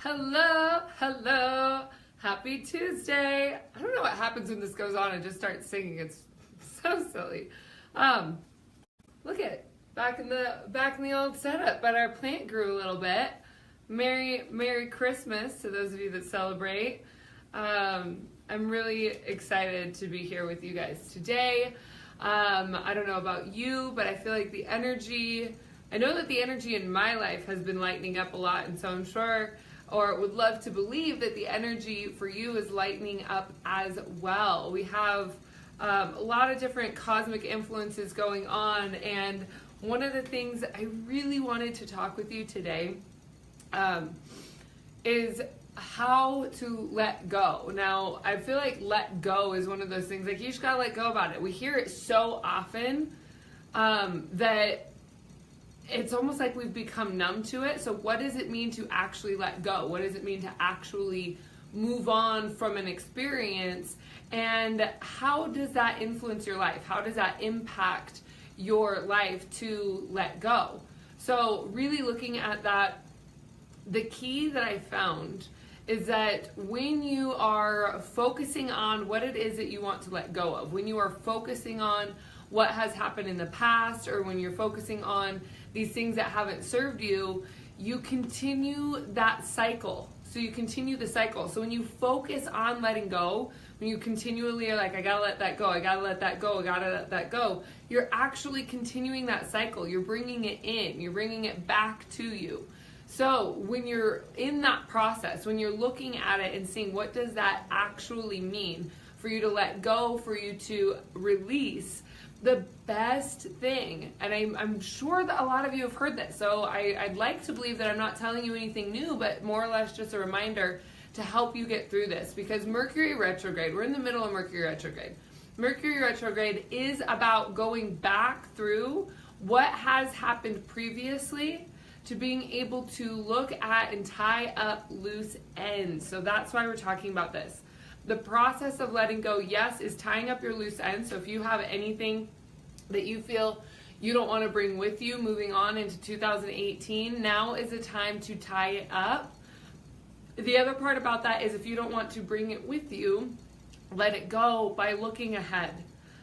Hello, hello, happy Tuesday. I don't know what happens when this goes on. I just start singing. It's so silly. Look at back in the old setup, but our plant grew a little bit. Merry Christmas to those of you that celebrate. I'm really excited to be here with you guys today. I don't know about you, but I feel like I know that the energy in my life has been lightening up a lot, and so I'm sure, or would love to believe that the energy for you is lightening up as well. We have a lot of different cosmic influences going on, and one of the things I really wanted to talk with you today is how to let go. Now, I feel like let go is one of those things, like you just gotta let go about it. We hear it so often that it's almost like we've become numb to it. So what does it mean to actually let go? What does it mean to actually move on from an experience? And how does that influence your life? How does that impact your life to let go? So really looking at that, the key that I found is that when you are focusing on what it is that you want to let go of, when you are focusing on what has happened in the past, or when you're focusing on these things that haven't served you, you continue that cycle. So you continue the cycle. So when you focus on letting go, when you continually are like, I gotta let that go, I gotta let that go, I gotta let that go, you're actually continuing that cycle. You're bringing it in, you're bringing it back to you. So when you're in that process, when you're looking at it and seeing what does that actually mean for you to let go, for you to release, the best thing, and I'm sure that a lot of you have heard this, so I'd like to believe that I'm not telling you anything new, but more or less just a reminder to help you get through this, because Mercury retrograde, we're in the middle of Mercury retrograde. Mercury retrograde is about going back through what has happened previously to being able to look at and tie up loose ends. So that's why we're talking about this. The process of letting go, yes, is tying up your loose ends. So if you have anything that you feel you don't want to bring with you moving on into 2018, now is the time to tie it up. The other part about that is if you don't want to bring it with you, let it go by looking ahead.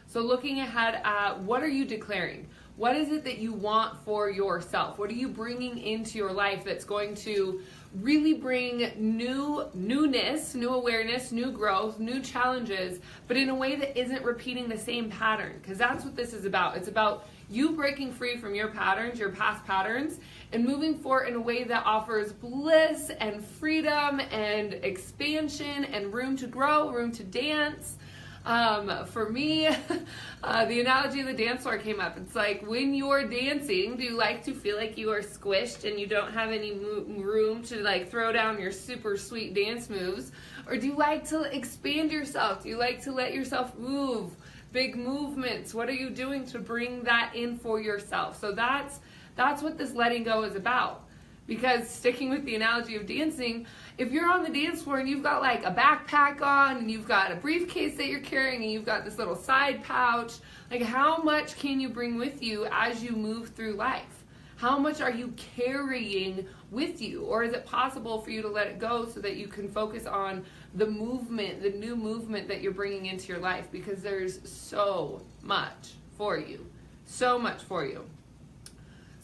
So looking ahead at what are you declaring? What is it that you want for yourself? What are you bringing into your life that's going to really bring newness, new awareness, new growth, new challenges, but in a way that isn't repeating the same pattern? Because that's what this is about. It's about you breaking free from your patterns, your past patterns, and moving forward in a way that offers bliss and freedom and expansion and room to grow, room to dance. For me, the analogy of the dance floor came up. It's like when you're dancing, do you like to feel like you are squished and you don't have any room to like throw down your super sweet dance moves? Or do you like to expand yourself? Do you like to let yourself move? Big movements. What are you doing to bring that in for yourself? So that's what this letting go is about. Because sticking with the analogy of dancing, if you're on the dance floor and you've got like a backpack on and you've got a briefcase that you're carrying and you've got this little side pouch, like how much can you bring with you as you move through life? How much are you carrying with you? Or is it possible for you to let it go so that you can focus on the movement, the new movement that you're bringing into your life? Because there's so much for you. So much for you.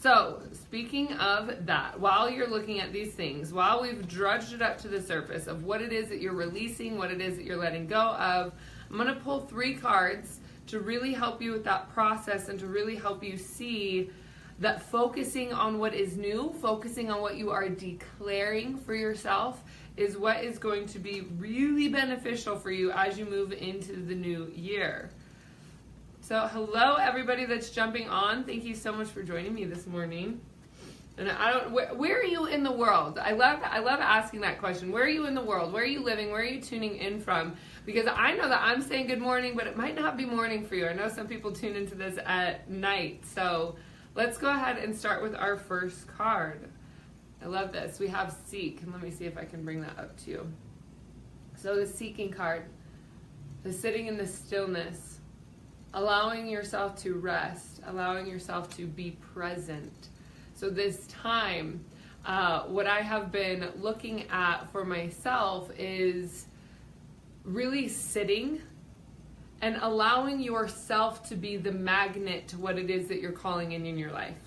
So, speaking of that, while you're looking at these things, while we've drudged it up to the surface of what it is that you're releasing, what it is that you're letting go of, I'm going to pull 3 cards to really help you with that process and to really help you see that focusing on what is new, focusing on what you are declaring for yourself is what is going to be really beneficial for you as you move into the new year. So hello everybody that's jumping on. Thank you so much for joining me this morning. And where are you in the world? I love asking that question. Where are you in the world? Where are you living? Where are you tuning in from? Because I know that I'm saying good morning, but it might not be morning for you. I know some people tune into this at night. So let's go ahead and start with our first card. I love this. We have Seek, and let me see if I can bring that up to you. So the Seeking card, the sitting in the stillness, allowing yourself to rest, allowing yourself to be present. So this time what I have been looking at for myself is really sitting and allowing yourself to be the magnet to what it is that you're calling in your life.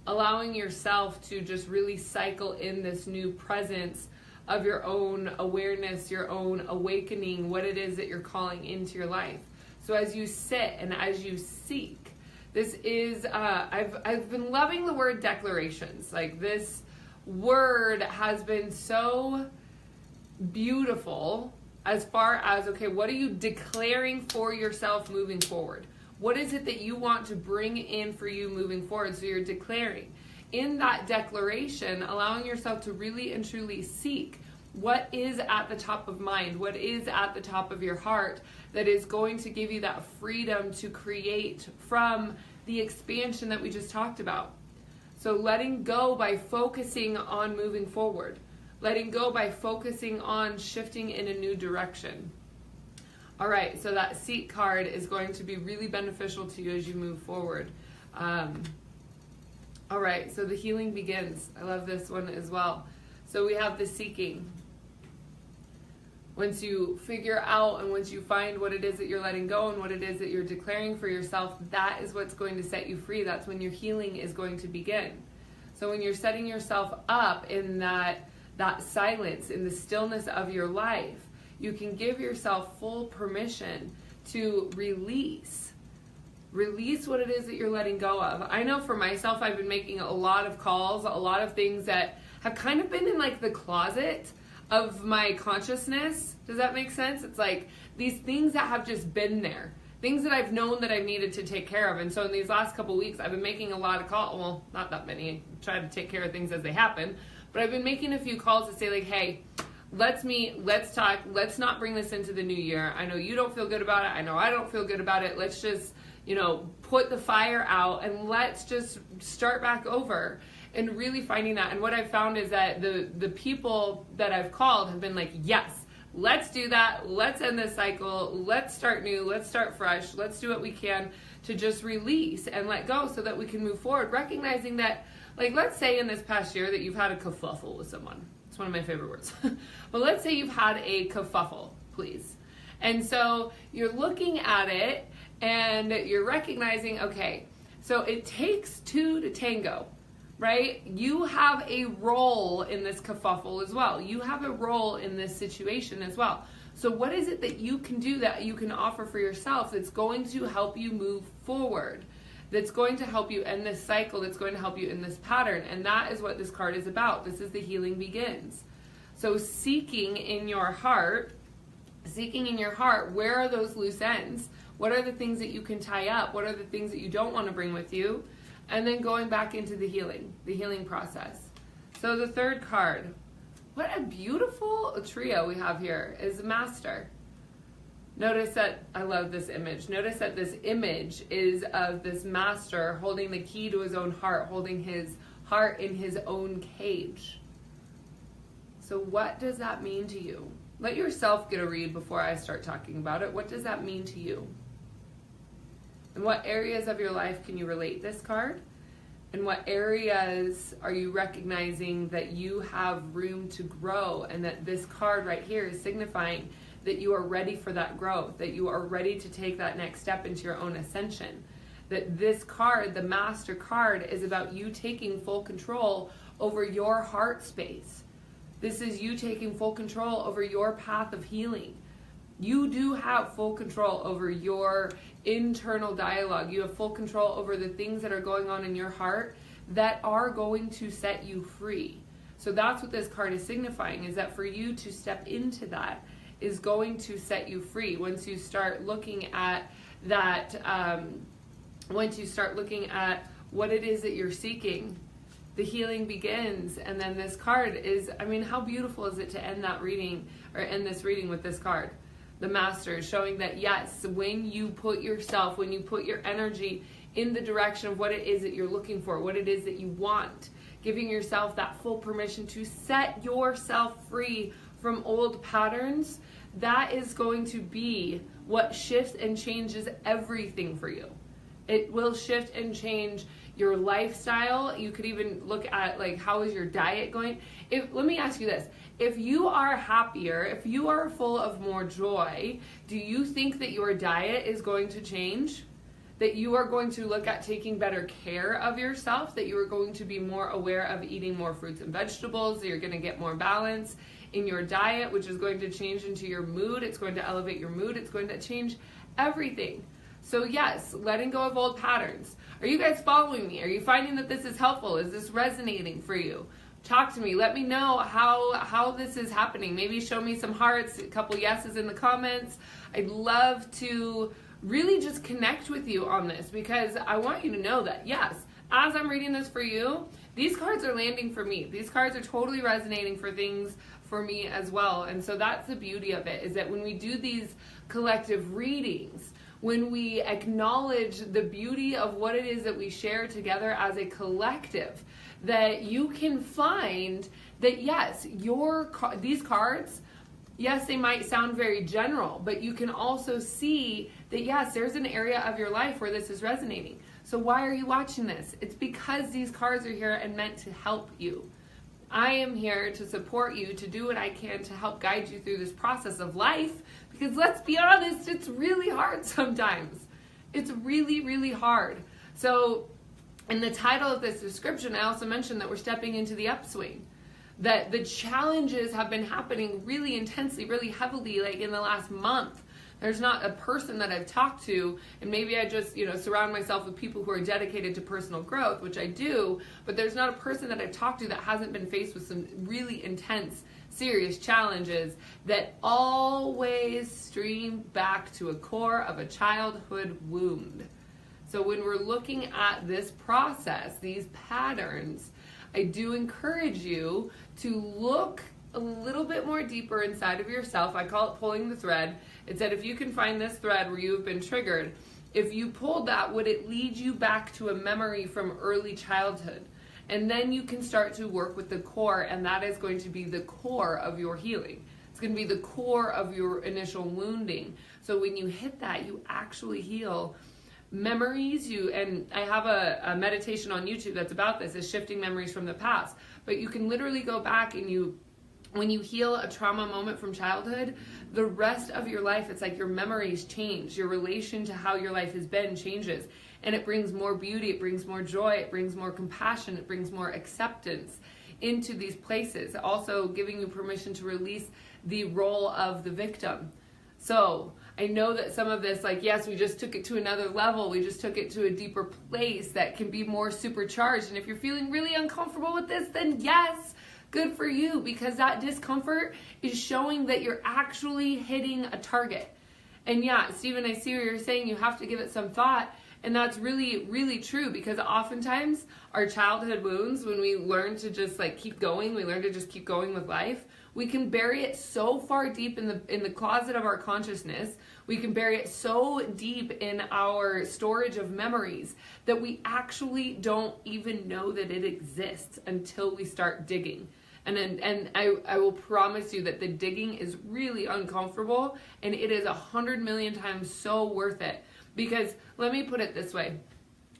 Allowing yourself to just really cycle in this new presence of your own awareness, your own awakening, what it is that you're calling into your life. So as you sit and as you seek, this is, I've been loving the word declarations. Like, this word has been so beautiful as far as, okay, what are you declaring for yourself moving forward? What is it that you want to bring in for you moving forward? So you're declaring. In that declaration, allowing yourself to really and truly seek what is at the top of mind, what is at the top of your heart that is going to give you that freedom to create from the expansion that we just talked about. So letting go by focusing on moving forward. Letting go by focusing on shifting in a new direction. All right, so that seek card is going to be really beneficial to you as you move forward. All right, so the healing begins. I love this one as well. So we have the seeking. Once you figure out and once you find what it is that you're letting go and what it is that you're declaring for yourself, that is what's going to set you free. That's when your healing is going to begin. So when you're setting yourself up in that silence, in the stillness of your life, you can give yourself full permission to release what it is that you're letting go of. I know for myself, I've been making a lot of calls, a lot of things that have kind of been in like the closet of my consciousness. Does that make sense? It's like these things that have just been there, things that I've known that I needed to take care of. And so in these last couple weeks, I've been making a lot of calls. Well, not that many. I try to take care of things as they happen. But I've been making a few calls to say like, hey, let's meet, let's talk, let's not bring this into the new year. I know you don't feel good about it. I know I don't feel good about it. Let's just, put the fire out and let's just start back over. And really finding that. And what I've found is that the people that I've called have been like, yes, let's do that. Let's end this cycle. Let's start new. Let's start fresh. Let's do what we can to just release and let go so that we can move forward. Recognizing that, like, let's say in this past year that you've had a kerfuffle with someone. It's one of my favorite words. But let's say you've had a kerfuffle, please. And so you're looking at it and you're recognizing, okay, so it takes two to tango. Right? You have a role in this kerfuffle as well. You have a role in this situation as well. So what is it that you can do, that you can offer for yourself, that's going to help you move forward, that's going to help you end this cycle, that's going to help you in this pattern? And that is what this card is about. This is the healing begins. So seeking in your heart, where are those loose ends? What are the things that you can tie up? What are the things that you don't want to bring with you? And then going back into the healing process. So the third card, what a beautiful trio we have here, is the Master. Notice that, I love this image. Notice that this image is of this Master holding the key to his own heart, holding his heart in his own cage. So what does that mean to you? Let yourself get a read before I start talking about it. What does that mean to you? In what areas of your life can you relate this card? In what areas are you recognizing that you have room to grow, and that this card right here is signifying that you are ready for that growth, that you are ready to take that next step into your own ascension? That this card, the Master card, is about you taking full control over your heart space. This is you taking full control over your path of healing. You do have full control over your internal dialogue. You have full control over the things that are going on in your heart that are going to set you free. So that's what this card is signifying, is that for you to step into that is going to set you free. Once you start looking at that, once you start looking at what it is that you're seeking, the healing begins. And then this card is, how beautiful is it to end that reading, or end this reading with this card? The Master is showing that, yes, when you put your energy in the direction of what it is that you're looking for, what it is that you want, giving yourself that full permission to set yourself free from old patterns, that is going to be what shifts and changes everything for you. It will shift and change your lifestyle. You could even look at like, how is your diet going? Let me ask you this. If you are happier, if you are full of more joy, do you think that your diet is going to change? That you are going to look at taking better care of yourself, that you are going to be more aware of eating more fruits and vegetables, that you're going to get more balance in your diet, which is going to change into your mood. It's going to elevate your mood. It's going to change everything. So yes, letting go of old patterns. Are you guys following me? Are you finding that this is helpful? Is this resonating for you? Talk to me. Let me know how this is happening. Maybe show me some hearts, a couple yeses in the comments. I'd love to really just connect with you on this, because I want you to know that, yes, as I'm reading this for you, these cards are landing for me. These cards are totally resonating for things for me as well. And so that's the beauty of it, is that when we do these collective readings, when we acknowledge the beauty of what it is that we share together as a collective, that you can find that, yes, these cards, yes, they might sound very general, but you can also see that, yes, there's an area of your life where this is resonating. So why are you watching this? It's because these cards are here and meant to help you. I am here to support you, to do what I can to help guide you through this process of life, because let's be honest, it's really hard sometimes. It's really, really hard. So in the title of this description, I also mentioned that we're stepping into the upswing, that the challenges have been happening really intensely, really heavily, like in the last month. There's not a person that I've talked to, and maybe I just, surround myself with people who are dedicated to personal growth, which I do, but there's not a person that I've talked to that hasn't been faced with some really intense, serious challenges that always stream back to a core of a childhood wound. So when we're looking at this process, these patterns, I do encourage you to look a little bit more deeper inside of yourself. I call it pulling the thread. It's that if you can find this thread where you have been triggered, if you pulled that, would it lead you back to a memory from early childhood? And then you can start to work with the core, and that is going to be the core of your healing. It's going to be the core of your initial wounding. So when you hit that, you actually heal memories. And I have a meditation on YouTube that's about this, is shifting memories from the past. But you can literally go back and when you heal a trauma moment from childhood, the rest of your life, it's like your memories change. Your relation to how your life has been changes. And it brings more beauty, it brings more joy, it brings more compassion, it brings more acceptance into these places. Also giving you permission to release the role of the victim. So I know that some of this, like, yes, we just took it to another level. We just took it to a deeper place that can be more supercharged. And if you're feeling really uncomfortable with this, then yes, good for you, because that discomfort is showing that you're actually hitting a target. And yeah, Stephen, I see what you're saying. You have to give it some thought. And that's really, really true, because oftentimes our childhood wounds, when we learn to just keep going, we learn to just keep going with life, we can bury it so far deep in the closet of our consciousness. We can bury it so deep in our storage of memories that we actually don't even know that it exists until we start digging. And I will promise you that the digging is really uncomfortable, and it is 100 million times so worth it. Because let me put it this way.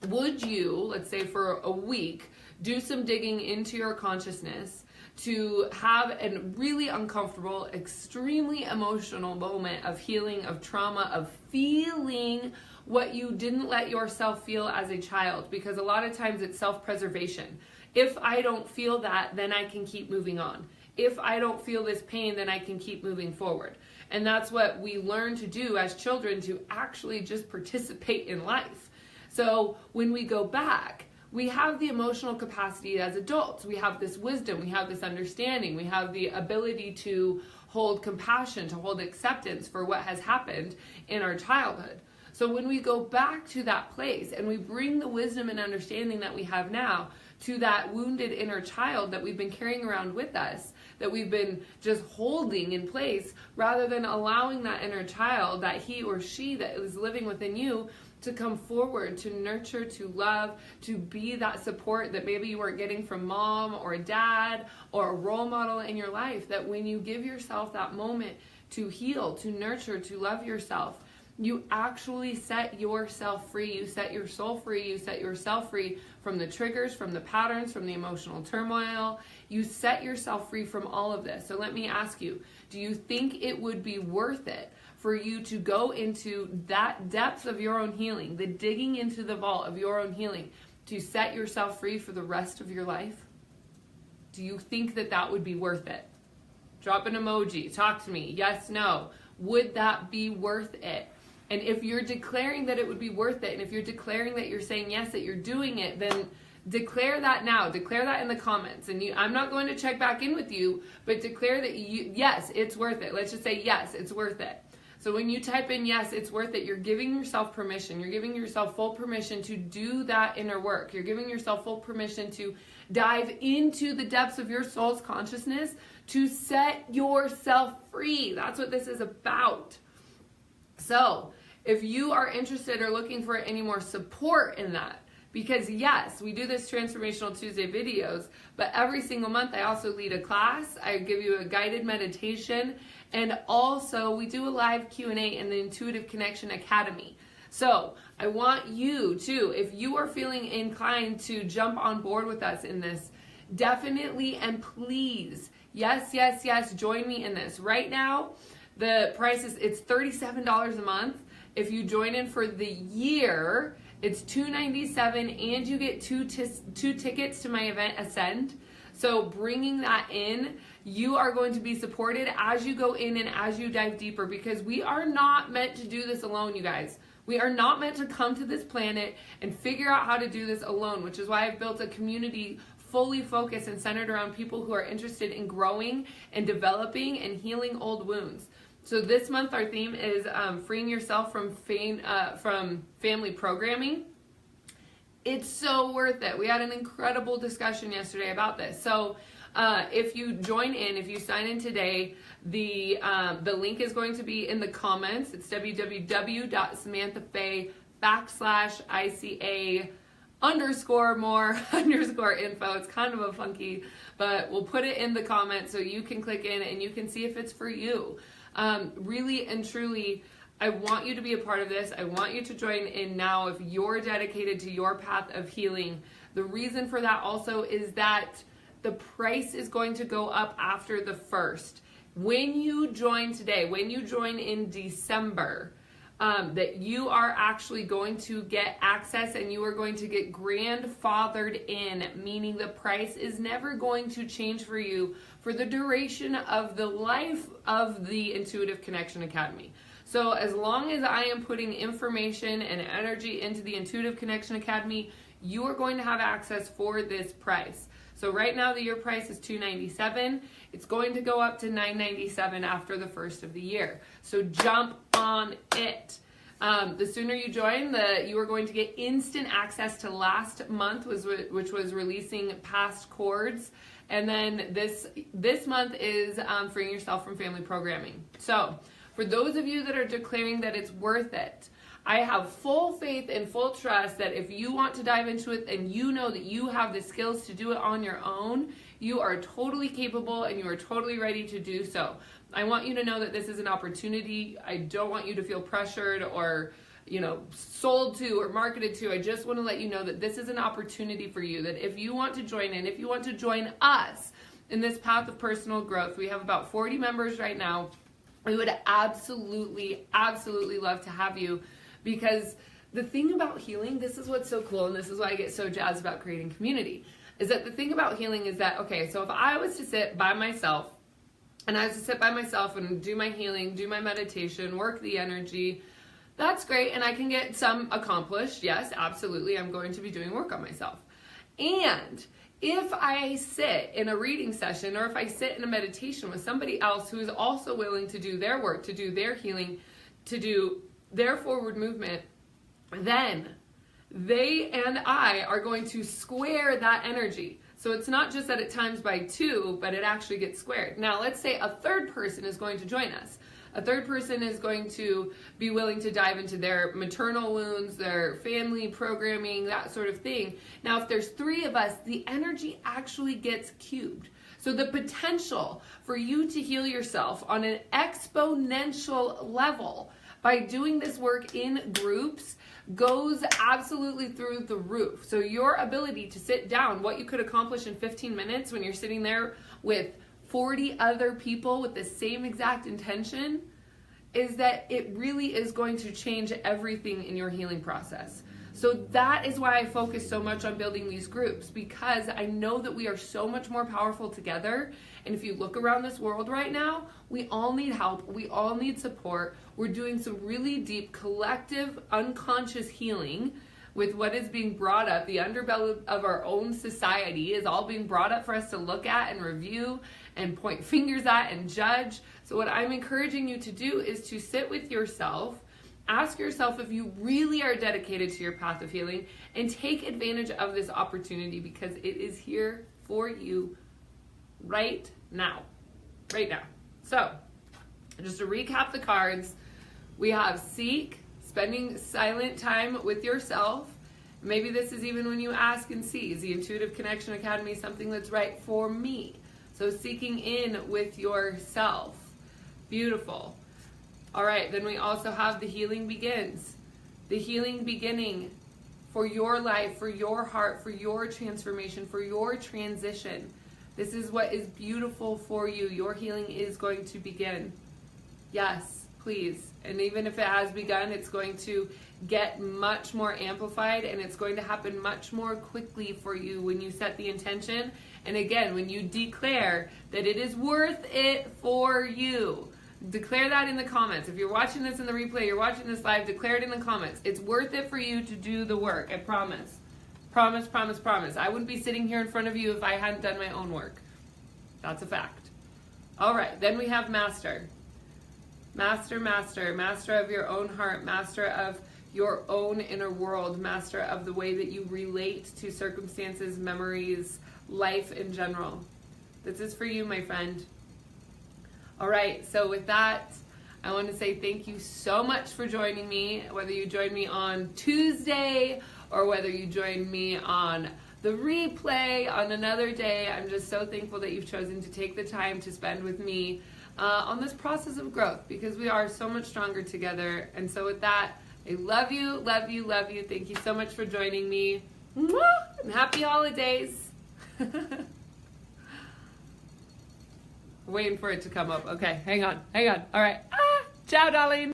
Would you, let's say for a week, do some digging into your consciousness to have a really uncomfortable, extremely emotional moment of healing, of trauma, of feeling what you didn't let yourself feel as a child? Because a lot of times it's self-preservation. If I don't feel that, then I can keep moving on. If I don't feel this pain, then I can keep moving forward. And that's what we learn to do as children, to actually just participate in life. So when we go back, we have the emotional capacity as adults. We have this wisdom, we have this understanding, we have the ability to hold compassion, to hold acceptance for what has happened in our childhood. So when we go back to that place and we bring the wisdom and understanding that we have now to that wounded inner child that we've been carrying around with us, that we've been just holding in place, rather than allowing that inner child, that he or she that is living within you, to come forward, to nurture, to love, to be that support that maybe you weren't getting from mom or dad or a role model in your life, that when you give yourself that moment to heal, to nurture, to love yourself, you actually set yourself free. You set your soul free. You set yourself free from the triggers, from the patterns, from the emotional turmoil. You set yourself free from all of this. So let me ask you, do you think it would be worth it for you to go into that depth of your own healing, the digging into the vault of your own healing, to set yourself free for the rest of your life? Do you think that that would be worth it? Drop an emoji. Talk to me. Yes, no. Would that be worth it? And if you're declaring that it would be worth it, and if you're declaring that you're saying yes, that you're doing it, then declare that now. Declare that in the comments. And I'm not going to check back in with you, but declare that yes, it's worth it. Let's just say yes, it's worth it. So when you type in yes, it's worth it, you're giving yourself permission. You're giving yourself full permission to do that inner work. You're giving yourself full permission to dive into the depths of your soul's consciousness to set yourself free. That's what this is about. So if you are interested or looking for any more support in that, because yes, we do this Transformational Tuesday videos, but every single month I also lead a class. I give you a guided meditation, and also we do a live Q&A in the Intuitive Connection Academy. So I want you to, if you are feeling inclined to jump on board with us in this, definitely and please, yes, join me in this. Right now, the price is, it's $37 a month. If you join in for the year, it's $297, and you get two tickets to my event, Ascend. So bringing that in, you are going to be supported as you go in and as you dive deeper, because we are not meant to do this alone, you guys. We are not meant to come to this planet and figure out how to do this alone, which is why I've built a community fully focused and centered around people who are interested in growing and developing and healing old wounds. So this month our theme is freeing yourself from family programming. It's so worth it. We had an incredible discussion yesterday about this. So if you join in, if you sign in today, the link is going to be in the comments. It's www.samanthafay.ica_more_info. It's kind of a funky, but we'll put it in the comments so you can click in and you can see if it's for you. Really and truly, I want you to be a part of this. I want you to join in now if you're dedicated to your path of healing. The reason for that also is that the price is going to go up after the 1st. When you join today, when you join in December, that you are actually going to get access and you are going to get grandfathered in, meaning the price is never going to change for you for the duration of the life of the Intuitive Connection Academy. So as long as I am putting information and energy into the Intuitive Connection Academy, you are going to have access for this price. So right now the year price is $297. It's going to go up to $997 after the 1st of the year. So jump on it. The sooner you join, you are going to get instant access to last month, which was releasing past chords. And then this month is freeing yourself from family programming. So for those of you that are declaring that it's worth it, I have full faith and full trust that if you want to dive into it and you know that you have the skills to do it on your own, you are totally capable and you are totally ready to do so. I want you to know that this is an opportunity. I don't want you to feel pressured or, sold to or marketed to. I just want to let you know that this is an opportunity for you, that if you want to join in, if you want to join us in this path of personal growth, we have about 40 members right now. We would absolutely love to have you. Because the thing about healing, this is what's so cool, and this is why I get so jazzed about creating community, is that the thing about healing is that, okay, so if I was to sit by myself, and I was to sit by myself and do my healing, do my meditation, work the energy, that's great, and I can get some accomplished. Yes, absolutely, I'm going to be doing work on myself. And if I sit in a reading session, or if I sit in a meditation with somebody else who is also willing to do their work, to do their healing, to do their forward movement, then they and I are going to square that energy. So it's not just that it times by 2, but it actually gets squared. Now, let's say a third person is going to join us. A third person is going to be willing to dive into their maternal wounds, their family programming, that sort of thing. Now, if there's 3 of us, the energy actually gets cubed. So the potential for you to heal yourself on an exponential level by doing this work in groups goes absolutely through the roof. So your ability to sit down, what you could accomplish in 15 minutes when you're sitting there with 40 other people with the same exact intention, is that it really is going to change everything in your healing process. So that is why I focus so much on building these groups, because I know that we are so much more powerful together. And if you look around this world right now, we all need help. We all need support. We're doing some really deep collective unconscious healing with what is being brought up. The underbelly of our own society is all being brought up for us to look at and review and point fingers at and judge. So what I'm encouraging you to do is to sit with yourself, ask yourself if you really are dedicated to your path of healing, and take advantage of this opportunity, because it is here for you right now. Right now. So, just to recap the cards, we have seek, spending silent time with yourself. Maybe this is even when you ask and see, is the Intuitive Connection Academy something that's right for me? So seeking in with yourself. Beautiful. All right, then we also have the healing begins. The healing beginning for your life, for your heart, for your transformation, for your transition. This is what is beautiful for you. Your healing is going to begin. Yes, please. And even if it has begun, it's going to get much more amplified, and it's going to happen much more quickly for you when you set the intention. And again, when you declare that it is worth it for you. Declare that in the comments. If you're watching this in the replay, you're watching this live, declare it in the comments. It's worth it for you to do the work. I promise. Promise, promise, promise. I wouldn't be sitting here in front of you if I hadn't done my own work. That's a fact. All right, then we have master. Master, master. Master of your own heart. Master of your own inner world. Master of the way that you relate to circumstances, memories, life in general. This is for you, my friend. All right, so with that, I want to say thank you so much for joining me, whether you joined me on Tuesday or whether you joined me on the replay on another day. I'm just so thankful that you've chosen to take the time to spend with me on this process of growth, because we are so much stronger together. And so with that, I love you, love you, love you. Thank you so much for joining me. Mwah! And happy holidays. Waiting for it to come up. Okay, hang on. All right. Ciao, darling.